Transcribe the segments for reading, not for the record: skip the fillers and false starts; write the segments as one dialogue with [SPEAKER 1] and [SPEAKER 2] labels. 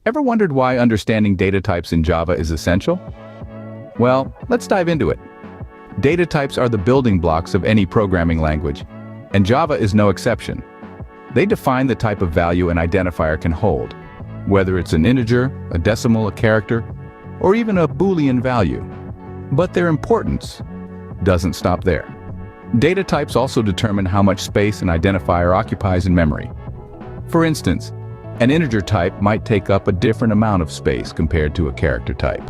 [SPEAKER 1] Ever wondered why understanding data types in Java is essential? Well, let's dive into it. Data types are the building blocks of any programming language, and Java is no exception. They define the type of value an identifier can hold, whether it's an integer, a decimal, a character, or even a Boolean value. But their importance doesn't stop there. Data types also determine how much space an identifier occupies in memory. For instance, an integer type might take up a different amount of space compared to a character type.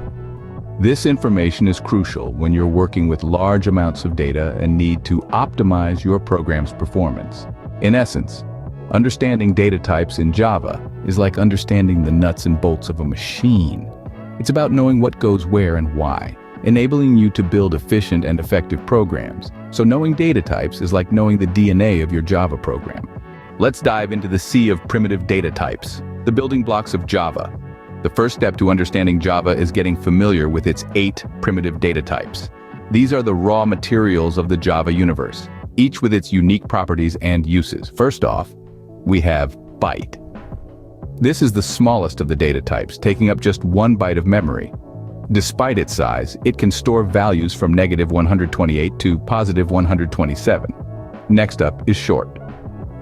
[SPEAKER 1] This information is crucial when you're working with large amounts of data and need to optimize your program's performance. In essence, understanding data types in Java is like understanding the nuts and bolts of a machine. It's about knowing what goes where and why, enabling you to build efficient and effective programs. So knowing data types is like knowing the DNA of your Java program. Let's dive into the sea of primitive data types, the building blocks of Java. The first step to understanding Java is getting familiar with its 8 primitive data types. These are the raw materials of the Java universe, each with its unique properties and uses. First off, we have byte. This is the smallest of the data types, taking up just 1 byte of memory. Despite its size, it can store values from -128 to +127. Next up is short.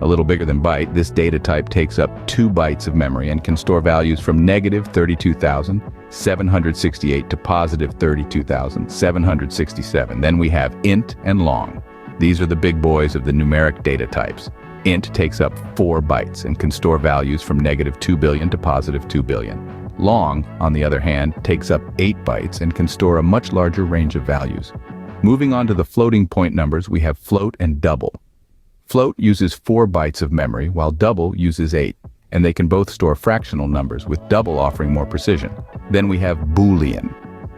[SPEAKER 1] A little bigger than byte, this data type takes up 2 bytes of memory and can store values from -32,768 to +32,767. Then we have int and long. These are the big boys of the numeric data types. Int takes up 4 bytes and can store values from -2 billion to +2 billion. Long, on the other hand, takes up 8 bytes and can store a much larger range of values. Moving on to the floating point numbers, we have float and double. Float uses 4 bytes of memory, while double uses 8, and they can both store fractional numbers, with double offering more precision. Then we have Boolean.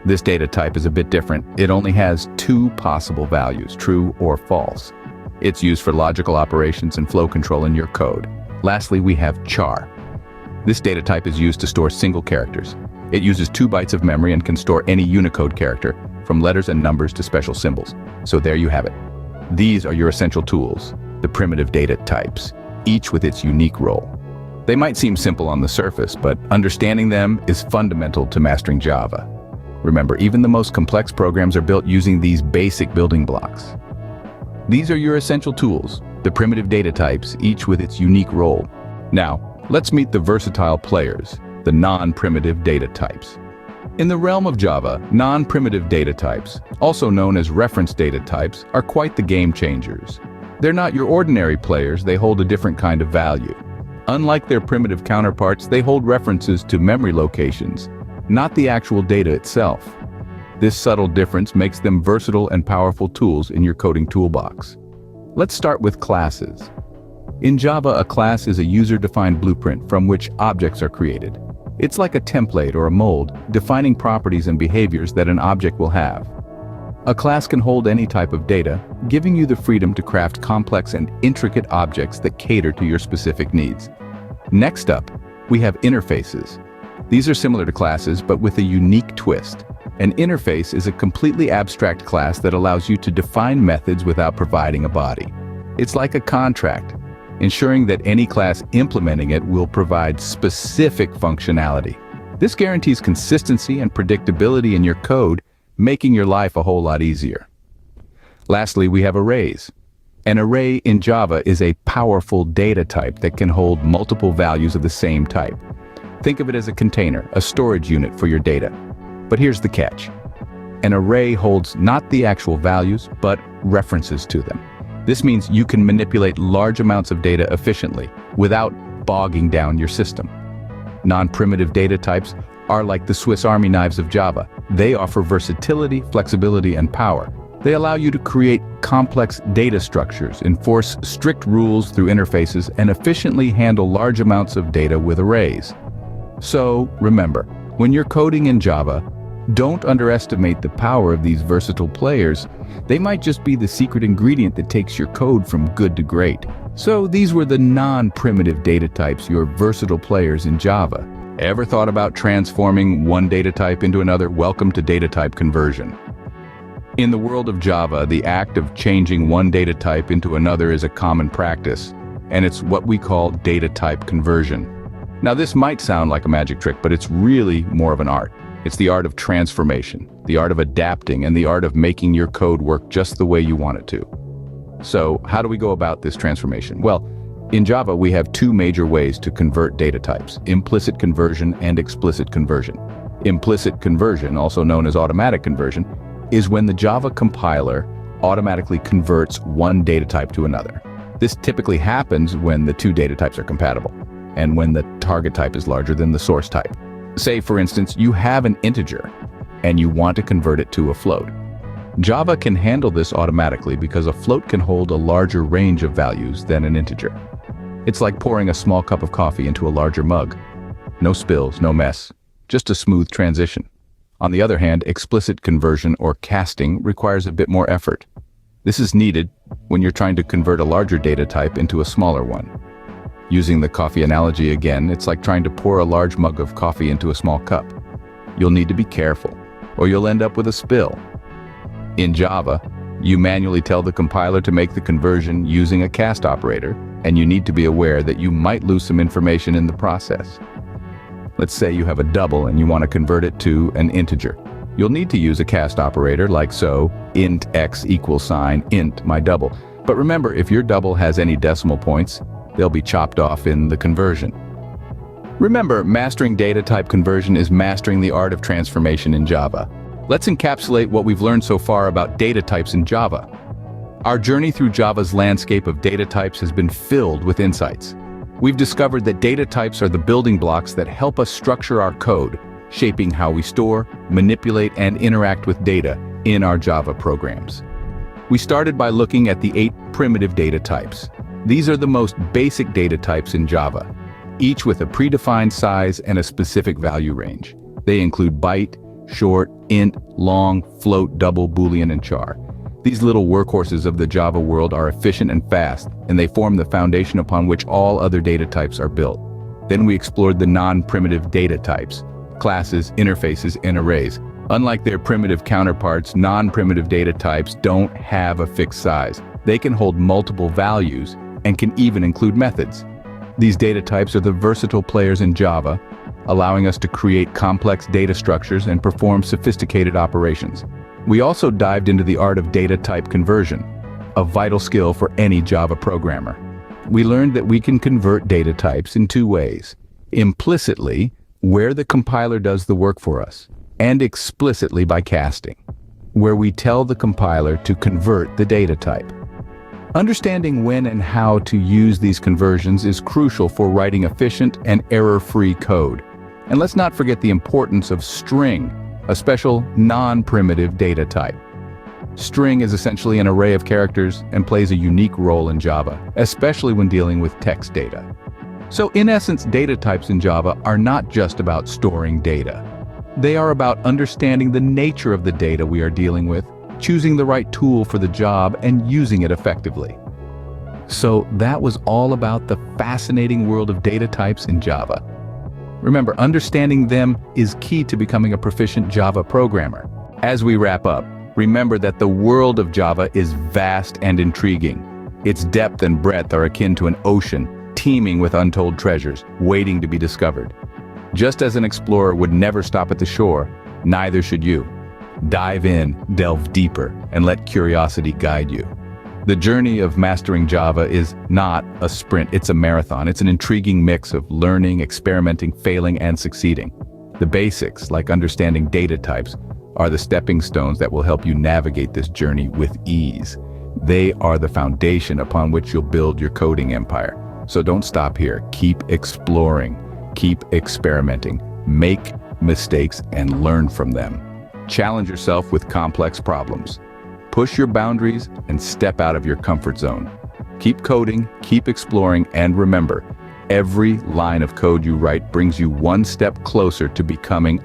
[SPEAKER 1] This data type is a bit different. It only has 2 possible values, true or false. It's used for logical operations and flow control in your code. Lastly, we have char. This data type is used to store single characters. It uses 2 bytes of memory and can store any Unicode character, from letters and numbers to special symbols. So there you have it. These are your essential tools, the primitive data types, each with its unique role. They might seem simple on the surface, but understanding them is fundamental to mastering Java. Remember, even the most complex programs are built using these basic building blocks. These are your essential tools, the primitive data types, each with its unique role. Now, let's meet the versatile players, the non-primitive data types. In the realm of Java, non-primitive data types, also known as reference data types, are quite the game changers. They're not your ordinary players, they hold a different kind of value. Unlike their primitive counterparts, they hold references to memory locations, not the actual data itself. This subtle difference makes them versatile and powerful tools in your coding toolbox. Let's start with classes. In Java, a class is a user-defined blueprint from which objects are created. It's like a template or a mold, defining properties and behaviors that an object will have. A class can hold any type of data, giving you the freedom to craft complex and intricate objects that cater to your specific needs. Next up, we have interfaces. These are similar to classes, but with a unique twist. An interface is a completely abstract class that allows you to define methods without providing a body. It's like a contract, ensuring that any class implementing it will provide specific functionality. This guarantees consistency and predictability in your code, making your life a whole lot easier. Lastly, we have arrays. An array in Java is a powerful data type that can hold multiple values of the same type. Think of it as a container, a storage unit for your data. But here's the catch. An array holds not the actual values, but references to them. This means you can manipulate large amounts of data efficiently without bogging down your system. Non-primitive data types are like the Swiss Army knives of Java. They offer versatility, flexibility, and power. They allow you to create complex data structures, enforce strict rules through interfaces, and efficiently handle large amounts of data with arrays. So, remember, when you're coding in Java, don't underestimate the power of these versatile players. They might just be the secret ingredient that takes your code from good to great. So these were the non-primitive data types, your versatile players in Java. Ever thought about transforming one data type into another? Welcome to data type conversion. In the world of Java, the act of changing one data type into another is a common practice, and it's what we call data type conversion. Now this might sound like a magic trick, but it's really more of an art. It's the art of transformation, the art of adapting, and the art of making your code work just the way you want it to. So how do we go about this transformation? Well, in Java, we have two major ways to convert data types: implicit conversion and explicit conversion. Implicit conversion, also known as automatic conversion, is when the Java compiler automatically converts one data type to another. This typically happens when the two data types are compatible, and when the target type is larger than the source type. Say, for instance, you have an integer, and you want to convert it to a float. Java can handle this automatically because a float can hold a larger range of values than an integer. It's like pouring a small cup of coffee into a larger mug. No spills, no mess, just a smooth transition. On the other hand, explicit conversion or casting requires a bit more effort. This is needed when you're trying to convert a larger data type into a smaller one. Using the coffee analogy again, it's like trying to pour a large mug of coffee into a small cup. You'll need to be careful, or you'll end up with a spill. In Java, you manually tell the compiler to make the conversion using a cast operator, and you need to be aware that you might lose some information in the process. Let's say you have a double and you want to convert it to an integer. You'll need to use a cast operator like so, int x equals sign int my double. But remember, if your double has any decimal points, they'll be chopped off in the conversion. Remember, mastering data type conversion is mastering the art of transformation in Java. Let's encapsulate what we've learned so far about data types in Java. Our journey through Java's landscape of data types has been filled with insights. We've discovered that data types are the building blocks that help us structure our code, shaping how we store, manipulate, and interact with data in our Java programs. We started by looking at the 8 primitive data types. These are the most basic data types in Java, each with a predefined size and a specific value range. They include byte, short, int, long, float, double, Boolean, and char. These little workhorses of the Java world are efficient and fast, and they form the foundation upon which all other data types are built. Then we explored the non-primitive data types: classes, interfaces, and arrays. Unlike their primitive counterparts, non-primitive data types don't have a fixed size. They can hold multiple values and can even include methods. These data types are the versatile players in Java, allowing us to create complex data structures and perform sophisticated operations. We also dived into the art of data type conversion, a vital skill for any Java programmer. We learned that we can convert data types in two ways: implicitly, where the compiler does the work for us, and explicitly by casting, where we tell the compiler to convert the data type. Understanding when and how to use these conversions is crucial for writing efficient and error-free code. And let's not forget the importance of string, a special non-primitive data type. String is essentially an array of characters and plays a unique role in Java, especially when dealing with text data. So in essence, data types in Java are not just about storing data. They are about understanding the nature of the data we are dealing with, choosing the right tool for the job, and using it effectively. So that was all about the fascinating world of data types in Java. Remember, understanding them is key to becoming a proficient Java programmer. As we wrap up, remember that the world of Java is vast and intriguing. Its depth and breadth are akin to an ocean, teeming with untold treasures, waiting to be discovered. Just as an explorer would never stop at the shore, neither should you. Dive in, delve deeper, and let curiosity guide you. The journey of mastering Java is not a sprint, it's a marathon. It's an intriguing mix of learning, experimenting, failing, and succeeding. The basics, like understanding data types, are the stepping stones that will help you navigate this journey with ease. They are the foundation upon which you'll build your coding empire. So don't stop here. Keep exploring, keep experimenting, make mistakes, and learn from them. Challenge yourself with complex problems. Push your boundaries and step out of your comfort zone. Keep coding, keep exploring, and remember, every line of code you write brings you one step closer to becoming a